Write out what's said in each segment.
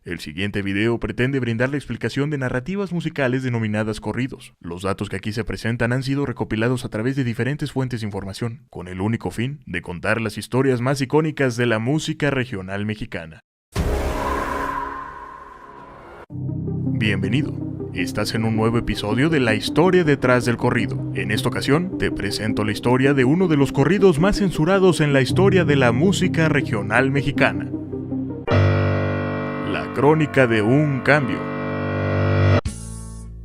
El siguiente video pretende brindar la explicación de narrativas musicales denominadas corridos. Los datos que aquí se presentan han sido recopilados a través de diferentes fuentes de información, con el único fin de contar las historias más icónicas de la música regional mexicana. Bienvenido. Estás en un nuevo episodio de La historia detrás del corrido. En esta ocasión, te presento la historia de uno de los corridos más censurados en la historia de la música regional mexicana. La crónica de un cambio.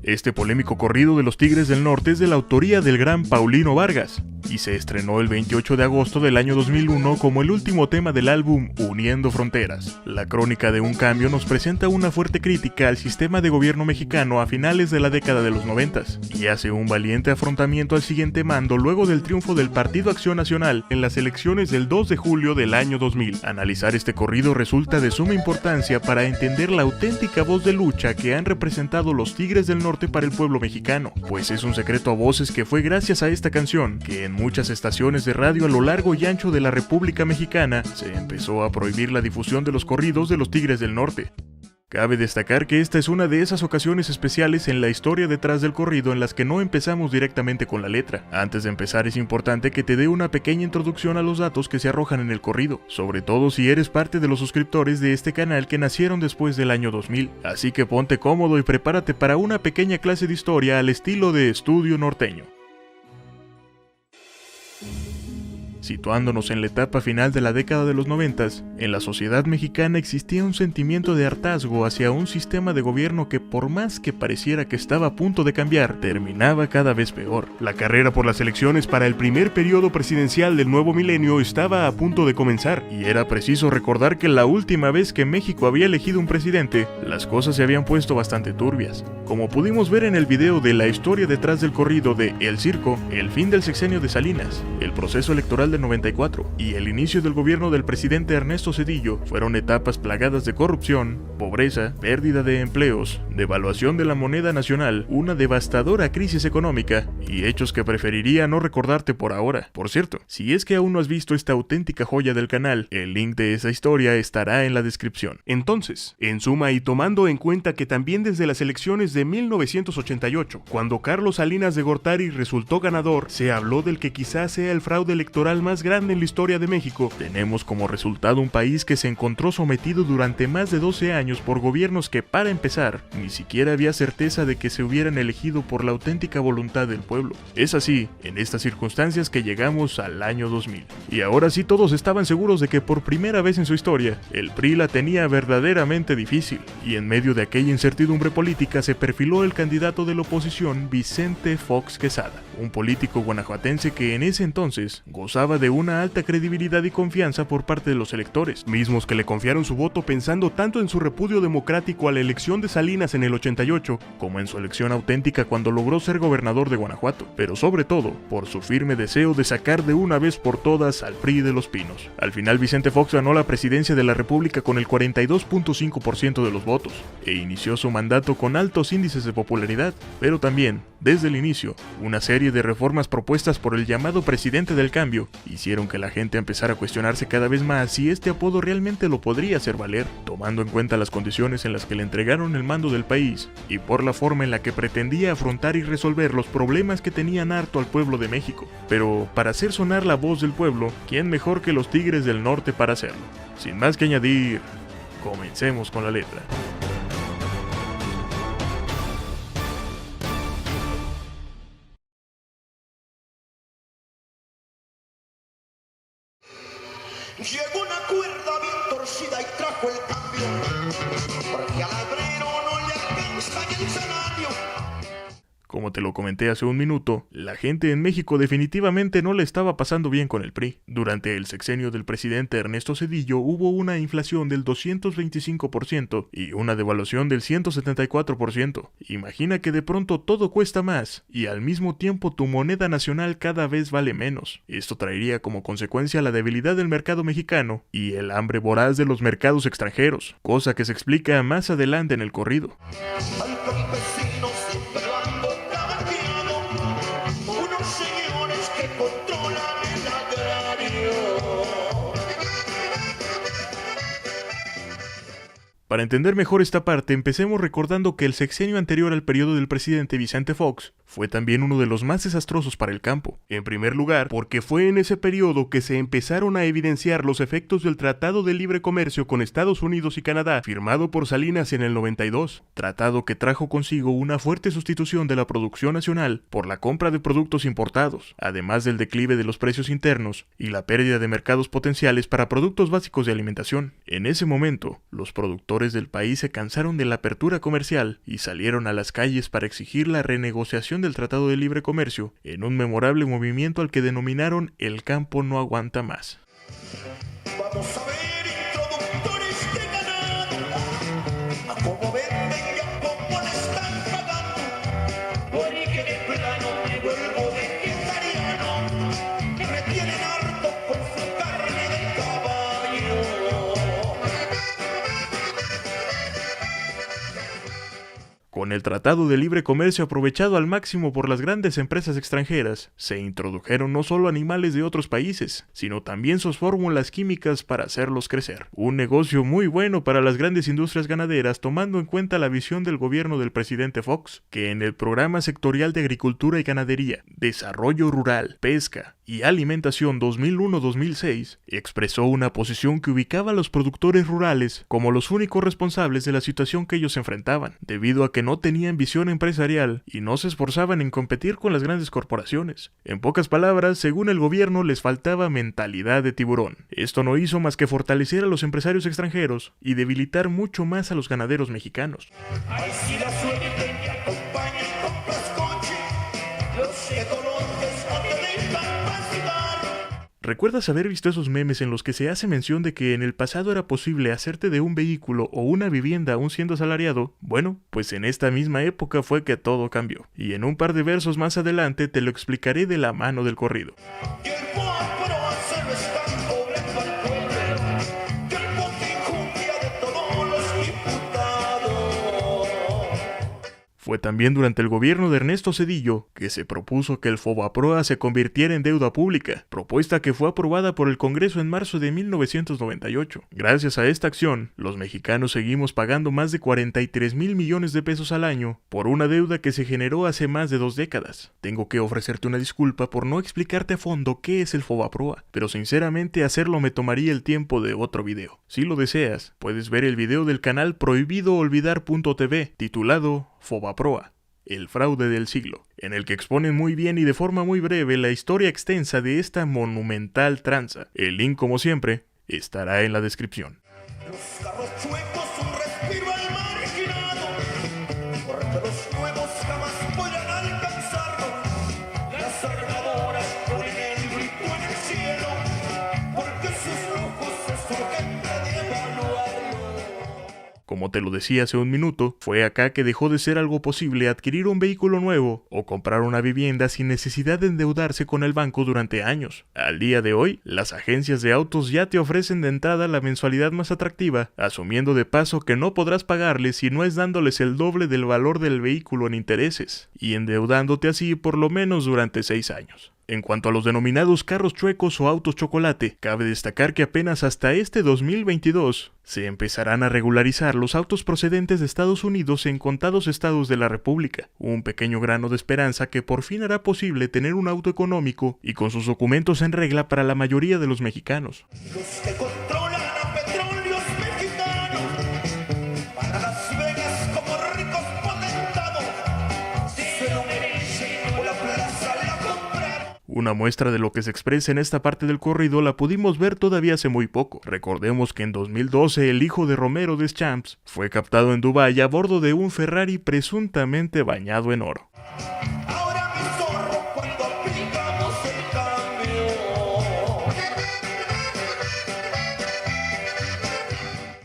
Este polémico corrido de los Tigres del Norte es de la autoría del gran Paulino Vargas, y se estrenó el 28 de agosto del año 2001 como el último tema del álbum Uniendo Fronteras. La crónica de un cambio nos presenta una fuerte crítica al sistema de gobierno mexicano a finales de la década de los 90 y hace un valiente afrontamiento al siguiente mando luego del triunfo del Partido Acción Nacional en las elecciones del 2 de julio del año 2000. Analizar este corrido resulta de suma importancia para entender la auténtica voz de lucha que han representado los Tigres del Norte para el pueblo mexicano, pues es un secreto a voces que fue gracias a esta canción que en muchas estaciones de radio a lo largo y ancho de la República Mexicana se empezó a prohibir la difusión de los corridos de los Tigres del Norte. Cabe destacar que esta es una de esas ocasiones especiales en la historia detrás del corrido en las que no empezamos directamente con la letra. Antes de empezar es importante que te dé una pequeña introducción a los datos que se arrojan en el corrido, sobre todo si eres parte de los suscriptores de este canal que nacieron después del año 2000. Así que ponte cómodo y prepárate para una pequeña clase de historia al estilo de Estudio Norteño. Situándonos en la etapa final de la década de los 90, en la sociedad mexicana existía un sentimiento de hartazgo hacia un sistema de gobierno que, por más que pareciera que estaba a punto de cambiar, terminaba cada vez peor. La carrera por las elecciones para el primer periodo presidencial del nuevo milenio estaba a punto de comenzar, y era preciso recordar que la última vez que México había elegido un presidente, las cosas se habían puesto bastante turbias. Como pudimos ver en el video de La historia detrás del corrido de El Circo, el fin del sexenio de Salinas, el proceso electoral del 94 y el inicio del gobierno del presidente Ernesto Zedillo fueron etapas plagadas de corrupción, pobreza, pérdida de empleos, devaluación de la moneda nacional, una devastadora crisis económica y hechos que preferiría no recordarte por ahora. Por cierto, si es que aún no has visto esta auténtica joya del canal, el link de esa historia estará en la descripción. Entonces, en suma y tomando en cuenta que también desde las elecciones de 1988, cuando Carlos Salinas de Gortari resultó ganador, se habló del que quizás sea el fraude electoral más grande en la historia de México, tenemos como resultado un país que se encontró sometido durante más de 12 años por gobiernos que, para empezar, ni siquiera había certeza de que se hubieran elegido por la auténtica voluntad del pueblo. Es así, en estas circunstancias, que llegamos al año 2000. Y ahora sí todos estaban seguros de que por primera vez en su historia, el PRI la tenía verdaderamente difícil, y en medio de aquella incertidumbre política se perfiló el candidato de la oposición, Vicente Fox Quesada, un político guanajuatense que en ese entonces gozaba de una alta credibilidad y confianza por parte de los electores, mismos que le confiaron su voto pensando tanto en su repudio democrático a la elección de Salinas en el 88, como en su elección auténtica cuando logró ser gobernador de Guanajuato, pero sobre todo por su firme deseo de sacar de una vez por todas al PRI de los Pinos. Al final Vicente Fox ganó la presidencia de la República con el 42.5% de los votos, e inició su mandato con altos índices de popularidad, pero también, desde el inicio, una serie de reformas propuestas por el llamado presidente del cambio hicieron que la gente empezara a cuestionarse cada vez más si este apodo realmente lo podría hacer valer, tomando en cuenta las condiciones en las que le entregaron el mando del país y por la forma en la que pretendía afrontar y resolver los problemas que tenían harto al pueblo de México. Pero para hacer sonar la voz del pueblo, ¿quién mejor que los Tigres del Norte para hacerlo? Sin más que añadir, comencemos con la letra. Llegó una cuerda bien torcida y trajo el cambio, porque al albrero no le alcanza el salario. Como te lo comenté hace un minuto, la gente en México definitivamente no le estaba pasando bien con el PRI. Durante el sexenio del presidente Ernesto Zedillo hubo una inflación del 225% y una devaluación del 174%. Imagina que de pronto todo cuesta más y al mismo tiempo tu moneda nacional cada vez vale menos. Esto traería como consecuencia la debilidad del mercado mexicano y el hambre voraz de los mercados extranjeros, cosa que se explica más adelante en el corrido. Para entender mejor esta parte, empecemos recordando que el sexenio anterior al periodo del presidente Vicente Fox fue también uno de los más desastrosos para el campo. En primer lugar, porque fue en ese periodo que se empezaron a evidenciar los efectos del Tratado de Libre Comercio con Estados Unidos y Canadá, firmado por Salinas en el 92, tratado que trajo consigo una fuerte sustitución de la producción nacional por la compra de productos importados, además del declive de los precios internos y la pérdida de mercados potenciales para productos básicos de alimentación. En ese momento, los productores del país se cansaron de la apertura comercial y salieron a las calles para exigir la renegociación del Tratado de Libre Comercio en un memorable movimiento al que denominaron El campo no aguanta más. Vamos a ver introductores de ganado, a cómo venden y a cómo le están pagando. Porque de plano me vuelvo vegetariano, me tienen harto con su carne de caballo. Con el Tratado de Libre Comercio aprovechado al máximo por las grandes empresas extranjeras, se introdujeron no solo animales de otros países, sino también sus fórmulas químicas para hacerlos crecer. Un negocio muy bueno para las grandes industrias ganaderas, tomando en cuenta la visión del gobierno del presidente Fox, que en el Programa Sectorial de Agricultura y Ganadería, Desarrollo Rural, Pesca y Alimentación 2001-2006, expresó una posición que ubicaba a los productores rurales como los únicos responsables de la situación que ellos enfrentaban, debido a que no tenían visión empresarial y no se esforzaban en competir con las grandes corporaciones. En pocas palabras, según el gobierno, les faltaba mentalidad de tiburón. Esto no hizo más que fortalecer a los empresarios extranjeros y debilitar mucho más a los ganaderos mexicanos. Ay, si la suerte te acompaña y compras coche, los ecolotes no te dejan vacilar. ¿Recuerdas haber visto esos memes en los que se hace mención de que en el pasado era posible hacerte de un vehículo o una vivienda aún siendo asalariado? Bueno, pues en esta misma época fue que todo cambió. Y en un par de versos más adelante te lo explicaré de la mano del corrido. Y el Fobaproa se lo están cobrando al pueblo, que el botijumbia de todos los diputados. Fue también durante el gobierno de Ernesto Zedillo que se propuso que el Fobaproa se convirtiera en deuda pública, propuesta que fue aprobada por el Congreso en marzo de 1998. Gracias a esta acción, los mexicanos seguimos pagando más de 43,000 millones de pesos al año por una deuda que se generó hace más de 2 décadas. Tengo que ofrecerte una disculpa por no explicarte a fondo qué es el Fobaproa, pero sinceramente hacerlo me tomaría el tiempo de otro video. Si lo deseas, puedes ver el video del canal prohibidoolvidar.tv titulado Fobaproa, el fraude del siglo, en el que exponen muy bien y de forma muy breve la historia extensa de esta monumental tranza. El link, como siempre, estará en la descripción. Los carros chuecos, un respiro al marginado, porque los nuevos jamás podrán alcanzarlo. Las armadoras ponen el grito en el cielo, porque sus lujos es urgente de evaluarlo. Como te lo decía hace un minuto, fue acá que dejó de ser algo posible adquirir un vehículo nuevo o comprar una vivienda sin necesidad de endeudarse con el banco durante años. Al día de hoy, las agencias de autos ya te ofrecen de entrada la mensualidad más atractiva, asumiendo de paso que no podrás pagarles si no es dándoles el doble del valor del vehículo en intereses, y endeudándote así por lo menos durante 6 años. En cuanto a los denominados carros chuecos o autos chocolate, cabe destacar que apenas hasta este 2022 se empezarán a regularizar los autos procedentes de Estados Unidos en contados estados de la República, un pequeño grano de esperanza que por fin hará posible tener un auto económico y con sus documentos en regla para la mayoría de los mexicanos. Los que controlan a petróleos mexicanos, para Las Vegas como ricos potentados, si se lo merecen o la plaza la compran. Una muestra de lo que se expresa en esta parte del corrido la pudimos ver todavía hace muy poco. Recordemos que en 2012 el hijo de Romero Deschamps fue captado en Dubái a bordo de un Ferrari presuntamente bañado en oro. Ahora mi zorro cuando aplicamos el cambio.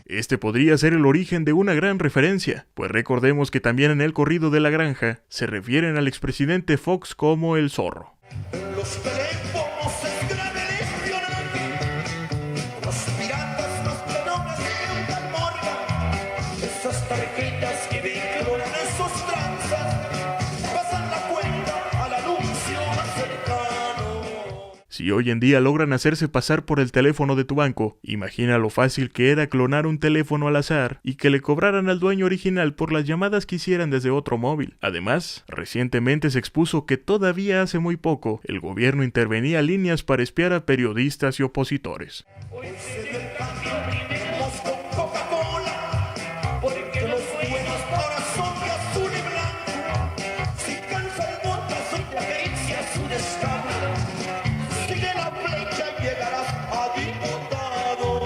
Este podría ser el origen de una gran referencia, pues recordemos que también en el corrido de la granja se refieren al expresidente Fox como el zorro. En los teléfonos es gran el espionaje. Los piratas nos perdonamos de una morga. Esas tarjetas que vinculan esos tranzas pasan la cuenta al anuncio más cercano. Si hoy en día logran hacerse pasar por el teléfono de tu banco, imagina lo fácil que era clonar un teléfono al azar y que le cobraran al dueño original por las llamadas que hicieran desde otro móvil. Además, recientemente se expuso que todavía hace muy poco, el gobierno intervenía líneas para espiar a periodistas y opositores. Hoy se dio el cambio, brindemos con Coca-Cola, porque los buenos ahora son de azul y blanco. Si cansa el botazo y la pericia es un escándalo, sigue la flecha y llegarás a diputado.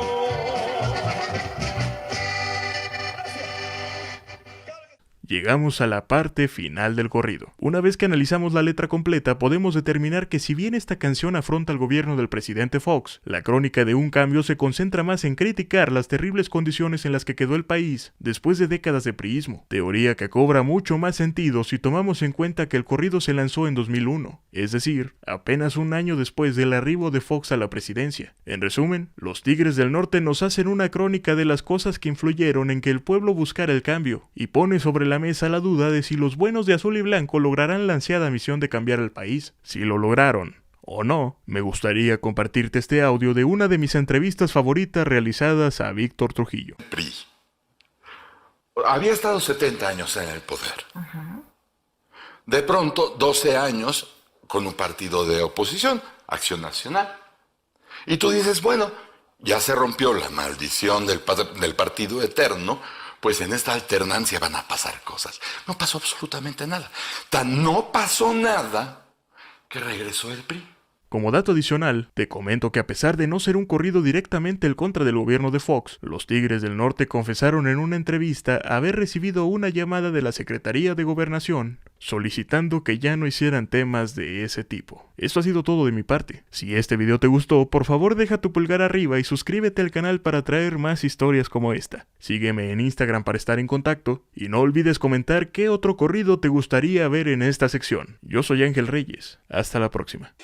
Llegamos a la parte final del corrido. Una vez que analizamos la letra completa, podemos determinar que si bien esta canción afronta al gobierno del presidente Fox, la crónica de un cambio se concentra más en criticar las terribles condiciones en las que quedó el país después de décadas de priismo, teoría que cobra mucho más sentido si tomamos en cuenta que el corrido se lanzó en 2001, es decir, apenas un año después del arribo de Fox a la presidencia. En resumen, los Tigres del Norte nos hacen una crónica de las cosas que influyeron en que el pueblo buscara el cambio, y pone sobre la mesa la duda de si los buenos de azul y blanco lograrán la ansiada misión de cambiar el país. Si lo lograron o no, me gustaría compartirte este audio de una de mis entrevistas favoritas realizadas a Víctor Trujillo. PRI. Había estado 70 años en el poder. De pronto, 12 años con un partido de oposición, Acción Nacional. Y tú dices, bueno, ya se rompió la maldición del partido eterno, pues en esta alternancia van a pasar cosas. No pasó absolutamente nada. Tan no pasó nada que regresó el PRI. Como dato adicional, te comento que a pesar de no ser un corrido directamente en contra del gobierno de Fox, los Tigres del Norte confesaron en una entrevista haber recibido una llamada de la Secretaría de Gobernación solicitando que ya no hicieran temas de ese tipo. Esto ha sido todo de mi parte. Si este video te gustó, por favor deja tu pulgar arriba y suscríbete al canal para traer más historias como esta. Sígueme en Instagram para estar en contacto y no olvides comentar qué otro corrido te gustaría ver en esta sección. Yo soy Ángel Reyes. Hasta la próxima.